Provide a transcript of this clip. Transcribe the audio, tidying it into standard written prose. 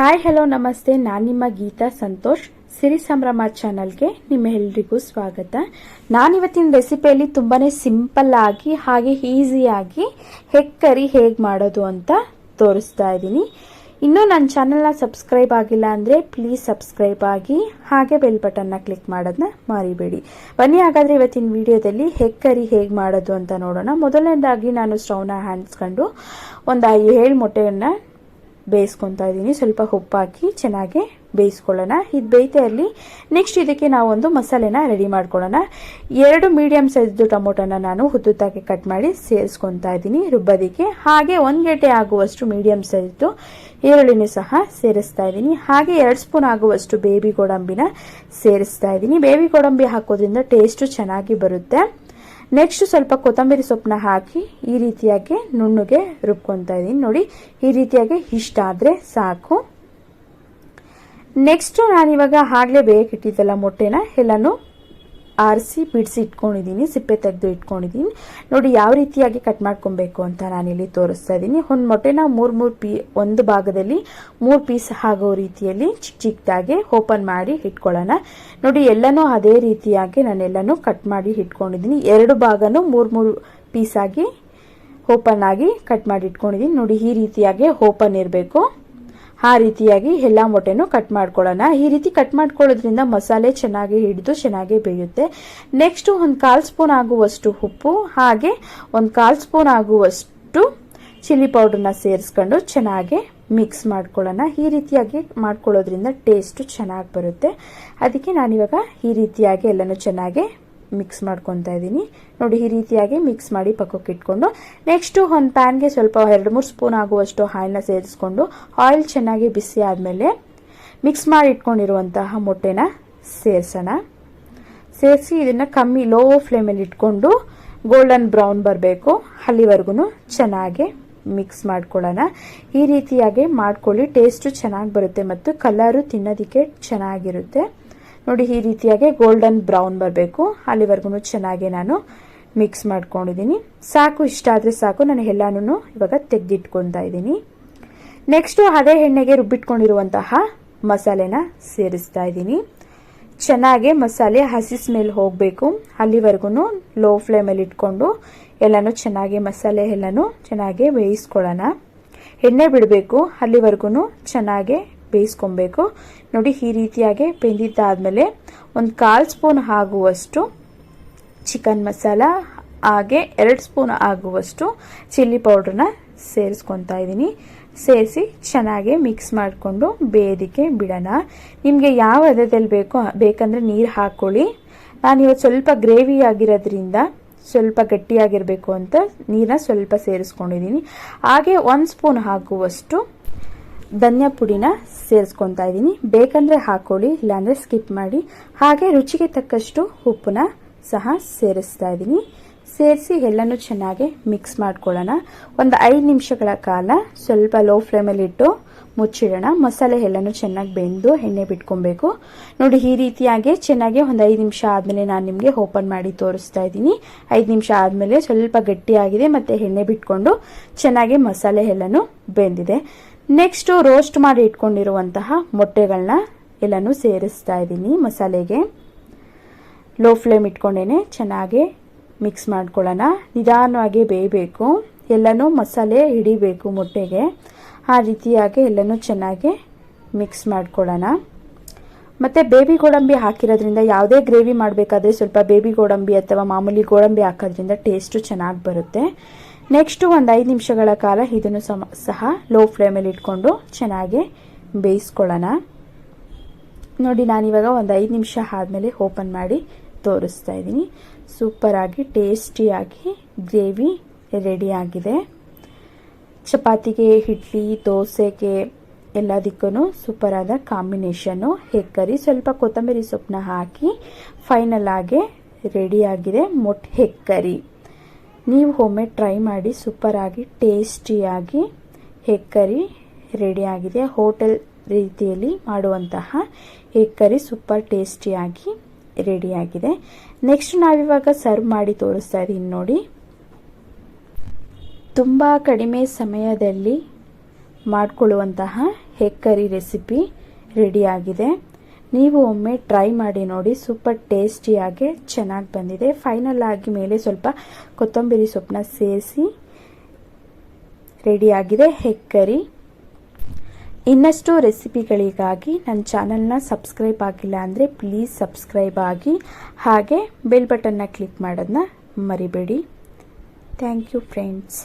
Hi hello ನಮಸ್ತೆ, ನಾನು ನಿಮ್ಮ ಗೀತಾ ಸಂತೋಷ್. ಸಿರಿ ಸಂಭ್ರಮ ಚಾನಲ್ಗೆ ನಿಮ್ಮೆಲ್ಲರಿಗೂ ಸ್ವಾಗತ. ನಾನಿವತ್ತಿನ ರೆಸಿಪಿಯಲ್ಲಿ ತುಂಬಾನೇ ಸಿಂಪಲ್ ಆಗಿ ಹಾಗೆ ಈಸಿಯಾಗಿ ಹೆಗ್ ಕರಿ ಹೇಗೆ ಮಾಡೋದು ಅಂತ ತೋರಿಸ್ತಾ ಇದ್ದೀನಿ. ಇನ್ನೂ ನನ್ನ ಚಾನಲ್ನ ಸಬ್ಸ್ಕ್ರೈಬ್ ಆಗಿಲ್ಲ ಅಂದರೆ ಪ್ಲೀಸ್ ಸಬ್ಸ್ಕ್ರೈಬ್ ಆಗಿ ಹಾಗೆ ಬೆಲ್ ಬಟನ್ನ ಕ್ಲಿಕ್ ಮಾಡೋದನ್ನ ಮರಿಬೇಡಿ. ಬನ್ನಿ ಹಾಗಾದರೆ ಇವತ್ತಿನ ವಿಡಿಯೋದಲ್ಲಿ ಹೆಗ್ ಕರಿ ಹೇಗೆ ಮಾಡೋದು ಅಂತ ನೋಡೋಣ. ಮೊದಲನೇದಾಗಿ ನಾನು ಸ್ಟವ್ನ ಹಾಣಿಸ್ಕೊಂಡು ಒಂದು 7 ಮೊಟ್ಟೆಯನ್ನು ಬೇಯಿಸ್ಕೊತಾ ಇದ್ದೀನಿ. ಸ್ವಲ್ಪ ಉಪ್ಪು ಹಾಕಿ ಚೆನ್ನಾಗಿ ಬೇಯಿಸ್ಕೊಳ್ಳೋಣ. ಇದು ಬೇಯ್ತಾ ಇರಲಿ. ನೆಕ್ಸ್ಟ್ ಇದಕ್ಕೆ ನಾವು ಒಂದು ಮಸಾಲೆನ ರೆಡಿ ಮಾಡ್ಕೊಳ್ಳೋಣ. 2 ಮೀಡಿಯಂ ಸೈಜ್ದು ಟೊಮೊಟೊನ ನಾನು ಉದ್ದುತ್ತಾಗಿ ಕಟ್ ಮಾಡಿ ಸೇರಿಸ್ಕೊತಾ ಇದ್ದೀನಿ ರುಬ್ಬೋದಕ್ಕೆ. ಹಾಗೆ 1 ಗೆಡ್ಡೆ ಆಗುವಷ್ಟು ಮೀಡಿಯಂ ಸೈಜ್ದು ಈರುಳ್ಳಿನೂ ಸಹ ಸೇರಿಸ್ತಾ ಇದ್ದೀನಿ. ಹಾಗೆ 2 ಸ್ಪೂನ್ ಆಗುವಷ್ಟು ಬೇಬಿ ಗೋಡಂಬಿನ ಸೇರಿಸ್ತಾ ಇದ್ದೀನಿ. ಬೇಬಿ ಗೋಡಂಬಿ ಹಾಕೋದ್ರಿಂದ ಟೇಸ್ಟು ಚೆನ್ನಾಗಿ ಬರುತ್ತೆ. ನೆಕ್ಸ್ಟ್ ಸ್ವಲ್ಪ ಕೊತ್ತಂಬರಿ ಸೊಪ್ಪನ್ನ ಹಾಕಿ ಈ ರೀತಿಯಾಗಿ ನುಣ್ಣಗೆ ರುಬ್ಕೊತಾ ಇದ್ದೀನಿ. ನೋಡಿ, ಈ ರೀತಿಯಾಗಿ ಇಷ್ಟ ಆದರೆ ಸಾಕು. ನೆಕ್ಸ್ಟ್ ನಾನಿವಾಗ ಆಗಲೇ ಬೇಯಕ್ಕಿಟ್ಟಿದ್ದಲ್ಲ ಮೊಟ್ಟೆನ ಎಲ್ಲನೂ ಆರಿಸಿ ಬಿಡಿಸಿ ಇಟ್ಕೊಂಡಿದ್ದೀನಿ, ಸಿಪ್ಪೆ ತೆಗೆದು ಇಟ್ಕೊಂಡಿದ್ದೀನಿ. ನೋಡಿ ಯಾವ ರೀತಿಯಾಗಿ ಕಟ್ ಮಾಡ್ಕೊಬೇಕು ಅಂತ ನಾನಿಲ್ಲಿ ತೋರಿಸ್ತಾ ಇದ್ದೀನಿ. ಒಂದು ಮೊಟ್ಟೆನ ಒಂದು ಭಾಗದಲ್ಲಿ 3 ಪೀಸ್ ಆಗೋ ರೀತಿಯಲ್ಲಿ ಚಿಕ್ಕ ಚಿಕ್ಕದಾಗಿ ಓಪನ್ ಮಾಡಿ ಇಟ್ಕೊಳ್ಳೋಣ. ನೋಡಿ ಎಲ್ಲನೂ ಅದೇ ರೀತಿಯಾಗಿ ನಾನೆಲ್ಲನೂ ಕಟ್ ಮಾಡಿ ಇಟ್ಕೊಂಡಿದ್ದೀನಿ. 2 ಭಾಗನೂ 3 ಪೀಸ್ ಆಗಿ ಓಪನ್ ಆಗಿ ಕಟ್ ಮಾಡಿ ಇಟ್ಕೊಂಡಿದ್ದೀನಿ. ನೋಡಿ ಈ ರೀತಿಯಾಗಿ ಓಪನ್ ಇರಬೇಕು. ಆ ರೀತಿಯಾಗಿ ಎಲ್ಲ ಮೊಟ್ಟೆನೂ ಕಟ್ ಮಾಡ್ಕೊಳ್ಳೋಣ. ಈ ರೀತಿ ಕಟ್ ಮಾಡ್ಕೊಳ್ಳೋದ್ರಿಂದ ಮಸಾಲೆ ಚೆನ್ನಾಗಿ ಹಿಡಿದು ಚೆನ್ನಾಗಿ ಬೇಯುತ್ತೆ. ನೆಕ್ಸ್ಟ್ ಒಂದು 1/4 ಸ್ಪೂನ್ ಆಗುವಷ್ಟು ಉಪ್ಪು ಹಾಗೆ ಒಂದು 1/4 ಸ್ಪೂನ್ ಆಗುವಷ್ಟು ಚಿಲ್ಲಿ ಪೌಡರ್ನ ಸೇರಿಸ್ಕೊಂಡು ಚೆನ್ನಾಗಿ ಮಿಕ್ಸ್ ಮಾಡ್ಕೊಳ್ಳೋಣ. ಈ ರೀತಿಯಾಗಿ ಮಾಡ್ಕೊಳ್ಳೋದ್ರಿಂದ ಟೇಸ್ಟ್ ಚೆನ್ನಾಗಿ ಬರುತ್ತೆ. ಅದಕ್ಕೆ ನಾನಿವಾಗ ಈ ರೀತಿಯಾಗಿ ಎಲ್ಲನೂ ಚೆನ್ನಾಗಿ ಮಿಕ್ಸ್ ಮಾಡ್ಕೊತಾ ಇದ್ದೀನಿ. ನೋಡಿ ಈ ರೀತಿಯಾಗಿ ಮಿಕ್ಸ್ ಮಾಡಿ ಪಕ್ಕಕ್ಕೆ ಇಟ್ಕೊಂಡು ನೆಕ್ಸ್ಟ್ ಒಂದು ಪ್ಯಾನ್ಗೆ ಸ್ವಲ್ಪ 2-3 ಸ್ಪೂನ್ ಆಗುವಷ್ಟು ಆಯಿಲ್ನ ಸೇರಿಸ್ಕೊಂಡು ಆಯಿಲ್ ಚೆನ್ನಾಗಿ ಬಿಸಿ ಆದಮೇಲೆ ಮಿಕ್ಸ್ ಮಾಡಿ ಇಟ್ಕೊಂಡಿರುವಂತಹ ಮೊಟ್ಟೆನ ಸೇರಿಸೋಣ. ಸೇರಿಸಿ ಇದನ್ನು ಕಮ್ಮಿ ಲೋ ಫ್ಲೇಮಲ್ಲಿ ಇಟ್ಕೊಂಡು ಗೋಲ್ಡನ್ ಬ್ರೌನ್ ಬರಬೇಕು ಅಲ್ಲಿವರೆಗೂ ಚೆನ್ನಾಗಿ ಮಿಕ್ಸ್ ಮಾಡ್ಕೊಳ್ಳೋಣ. ಈ ರೀತಿಯಾಗಿ ಮಾಡ್ಕೊಳ್ಳಿ, ಟೇಸ್ಟು ಚೆನ್ನಾಗಿ ಬರುತ್ತೆ ಮತ್ತು ಕಲರು ತಿನ್ನೋದಕ್ಕೆ ಚೆನ್ನಾಗಿರುತ್ತೆ. ನೋಡಿ ಈ ರೀತಿಯಾಗಿ ಗೋಲ್ಡನ್ ಬ್ರೌನ್ ಬರಬೇಕು ಅಲ್ಲಿವರೆಗೂ ಚೆನ್ನಾಗಿ ನಾನು ಮಿಕ್ಸ್ ಮಾಡ್ಕೊಂಡಿದ್ದೀನಿ. ಸಾಕು, ಇಷ್ಟ ಆದರೆ ಸಾಕು. ನಾನು ಎಲ್ಲಾನು ಇವಾಗ ತೆಗೆದಿಟ್ಕೊತಾ ಇದ್ದೀನಿ. ನೆಕ್ಸ್ಟು ಅದೇ ಎಣ್ಣೆಗೆ ರುಬ್ಬಿಟ್ಕೊಂಡಿರುವಂತಹ ಮಸಾಲೆನ ಸೇರಿಸ್ತಾ ಇದ್ದೀನಿ. ಚೆನ್ನಾಗಿ ಮಸಾಲೆ ಹಸಿ ಸ್ಮೆಲ್ ಹೋಗಬೇಕು ಅಲ್ಲಿವರೆಗೂ ಲೋ ಫ್ಲೇಮಲ್ಲಿ ಇಟ್ಕೊಂಡು ಎಲ್ಲನೂ ಚೆನ್ನಾಗಿ ಮಸಾಲೆ ಎಲ್ಲನೂ ಚೆನ್ನಾಗಿ ಬೇಯಿಸ್ಕೊಳ್ಳೋಣ. ಎಣ್ಣೆ ಬಿಡಬೇಕು ಅಲ್ಲಿವರೆಗೂ ಚೆನ್ನಾಗಿ ಬೇಯಿಸ್ಕೊಬೇಕು. ನೋಡಿ ಈ ರೀತಿಯಾಗಿ ಬೆಂದಿದ್ದಾದ್ಮೇಲೆ ಒಂದು 1/4 ಸ್ಪೂನ್ ಆಗುವಷ್ಟು ಚಿಕನ್ ಮಸಾಲ ಹಾಗೆ 2 ಸ್ಪೂನ್ ಆಗುವಷ್ಟು ಚಿಲ್ಲಿ ಪೌಡರ್ನ ಸೇರಿಸ್ಕೊತಾ ಇದ್ದೀನಿ. ಸೇರಿಸಿ ಚೆನ್ನಾಗಿ ಮಿಕ್ಸ್ ಮಾಡಿಕೊಂಡು ಬೇಯೋದಕ್ಕೆ ಬಿಡೋಣ. ನಿಮಗೆ ಯಾವ ಹದದಲ್ಲಿ ಬೇಕಂದ್ರೆ ನೀರು ಹಾಕ್ಕೊಳ್ಳಿ. ನಾನಿವತ್ತು ಸ್ವಲ್ಪ ಗ್ರೇವಿ ಆಗಿರೋದ್ರಿಂದ ಸ್ವಲ್ಪ ಗಟ್ಟಿಯಾಗಿರಬೇಕು ಅಂತ ನೀರನ್ನ ಸ್ವಲ್ಪ ಸೇರಿಸ್ಕೊಂಡಿದ್ದೀನಿ. ಹಾಗೆ 1 ಸ್ಪೂನ್ ಆಗುವಷ್ಟು ಧನಿಯಾ ಪುಡಿನ ಸೇರಿಸ್ಕೊತಾ ಇದ್ದೀನಿ. ಬೇಕಂದ್ರೆ ಹಾಕೊಳ್ಳಿ, ಇಲ್ಲಾಂದರೆ ಸ್ಕಿಪ್ ಮಾಡಿ. ಹಾಗೆ ರುಚಿಗೆ ತಕ್ಕಷ್ಟು ಉಪ್ಪನ್ನ ಸಹ ಸೇರಿಸ್ತಾ ಇದ್ದೀನಿ. ಸೇರಿಸಿ ಎಲ್ಲನೂ ಚೆನ್ನಾಗಿ ಮಿಕ್ಸ್ ಮಾಡ್ಕೊಳ್ಳೋಣ. ಒಂದು 5 ನಿಮಿಷಗಳ ಕಾಲ ಸ್ವಲ್ಪ ಲೋ ಫ್ಲೇಮಲ್ಲಿ ಇಟ್ಟು ಮುಚ್ಚಿಡೋಣ. ಮಸಾಲೆ ಎಲ್ಲನೂ ಚೆನ್ನಾಗಿ ಬೆಂದು ಎಣ್ಣೆ ಬಿಟ್ಕೊಬೇಕು. ನೋಡಿ ಈ ರೀತಿಯಾಗಿ ಚೆನ್ನಾಗಿ ಒಂದು 5 ನಿಮಿಷ ಆದಮೇಲೆ ನಾನು ನಿಮಗೆ ಓಪನ್ ಮಾಡಿ ತೋರಿಸ್ತಾ ಇದ್ದೀನಿ. 5 ನಿಮಿಷ ಆದಮೇಲೆ ಸ್ವಲ್ಪ ಗಟ್ಟಿಯಾಗಿದೆ ಮತ್ತು ಎಣ್ಣೆ ಬಿಟ್ಕೊಂಡು ಚೆನ್ನಾಗಿ ಮಸಾಲೆ ಎಲ್ಲನೂ ಬೆಂದಿದೆ. ನೆಕ್ಸ್ಟು ರೋಸ್ಟ್ ಮಾಡಿ ಇಟ್ಕೊಂಡಿರುವಂತಹ ಮೊಟ್ಟೆಗಳನ್ನ ಎಲ್ಲನೂ ಸೇರಿಸ್ತಾ ಇದ್ದೀನಿ ಮಸಾಲೆಗೆ. ಲೋ ಫ್ಲೇಮ್ ಇಟ್ಕೊಂಡೇನೆ ಚೆನ್ನಾಗಿ ಮಿಕ್ಸ್ ಮಾಡ್ಕೊಳ್ಳೋಣ. ನಿಧಾನವಾಗಿ ಬೇಯಬೇಕು, ಎಲ್ಲನೂ ಮಸಾಲೆ ಹಿಡಿಬೇಕು ಮೊಟ್ಟೆಗೆ. ಆ ರೀತಿಯಾಗಿ ಎಲ್ಲನೂ ಚೆನ್ನಾಗಿ ಮಿಕ್ಸ್ ಮಾಡ್ಕೊಳ್ಳೋಣ. ಮತ್ತು ಬೇಬಿ ಗೋಡಂಬಿ ಹಾಕಿರೋದ್ರಿಂದ ಯಾವುದೇ ಗ್ರೇವಿ ಮಾಡಬೇಕಾದ್ರೆ ಸ್ವಲ್ಪ ಬೇಬಿ ಗೋಡಂಬಿ ಅಥವಾ ಮಾಮೂಲಿ ಗೋಡಂಬಿ ಹಾಕೋದ್ರಿಂದ ಟೇಸ್ಟು ಚೆನ್ನಾಗಿ ಬರುತ್ತೆ. ನೆಕ್ಸ್ಟು ಒಂದು 5 ನಿಮಿಷಗಳ ಕಾಲ ಇದನ್ನು ಸಹ ಲೋ ಫ್ಲೇಮಲ್ಲಿ ಇಟ್ಕೊಂಡು ಚೆನ್ನಾಗಿ ಬೇಯಿಸ್ಕೊಳ್ಳೋಣ. ನೋಡಿ ನಾನಿವಾಗ ಒಂದು 5 ನಿಮಿಷ ಆದಮೇಲೆ ಓಪನ್ ಮಾಡಿ ತೋರಿಸ್ತಾ ಇದ್ದೀನಿ. ಸೂಪರಾಗಿ ಟೇಸ್ಟಿಯಾಗಿ ಗ್ರೇವಿ ರೆಡಿಯಾಗಿದೆ. ಚಪಾತಿಗೆ, ಇಡ್ಲಿ, ದೋಸೆಗೆ ಎಲ್ಲದಕ್ಕೂ ಸೂಪರಾದ ಕಾಂಬಿನೇಷನ್ನು ಹೆಗ್ ಕರಿ. ಸ್ವಲ್ಪ ಕೊತ್ತಂಬರಿ ಸೊಪ್ಪನ್ನ ಹಾಕಿ ಫೈನಲ್ ಆಗಿ ರೆಡಿಯಾಗಿದೆ ಹೆಗ್ ಕರಿ. ನೀವು ಒಮ್ಮೆ ಟ್ರೈ ಮಾಡಿ, ಸೂಪರಾಗಿ ಟೇಸ್ಟಿಯಾಗಿ ಹೆಗ್ ಕರಿ ರೆಡಿಯಾಗಿದೆ. ಹೋಟೆಲ್ ರೀತಿಯಲ್ಲಿ ಮಾಡುವಂತಹ ಹೆಗ್ ಕರಿ ಸೂಪರ್ ಟೇಸ್ಟಿಯಾಗಿ ರೆಡಿಯಾಗಿದೆ. ನೆಕ್ಸ್ಟ್ ನಾವಿವಾಗ ಸರ್ವ್ ಮಾಡಿ ತೋರಿಸ್ತಾ ಇದ್ದೀನಿ. ನೋಡಿ, ತುಂಬ ಕಡಿಮೆ ಸಮಯದಲ್ಲಿ ಮಾಡಿಕೊಳ್ಳುವಂತಹ ಎಗ್ ಕರಿ ರೆಸಿಪಿ ರೆಡಿ ಆಗಿದೆ. ನೀವು ಒಮ್ಮೆ ಟ್ರೈ ಮಾಡಿ ನೋಡಿ, ಸೂಪರ್ ಟೇಸ್ಟಿಯಾಗಿ ಚೆನ್ನಾಗಿ ಬಂದಿದೆ. ಫೈನಲ್ ಆಗಿ ಮೇಲೆ ಸ್ವಲ್ಪ ಕೊತ್ತಂಬರಿ ಸೊಪ್ಪನ್ನ ಸೇರಿಸಿ ರೆಡಿಯಾಗಿದೆ ಎಗ್ ಕರಿ. ಇನ್ನಷ್ಟು ರೆಸಿಪಿಗಳಿಗಾಗಿ ನನ್ನ ಚಾನಲ್ನ ಸಬ್ಸ್ಕ್ರೈಬ್ ಆಗಿಲ್ಲ ಅಂದರೆ ಪ್ಲೀಸ್ ಸಬ್ಸ್ಕ್ರೈಬ್ ಆಗಿ, ಹಾಗೆ ಬೆಲ್ ಬಟನ್ನ ಕ್ಲಿಕ್ ಮಾಡೋದನ್ನ ಮರಿಬೇಡಿ. Thank you friends.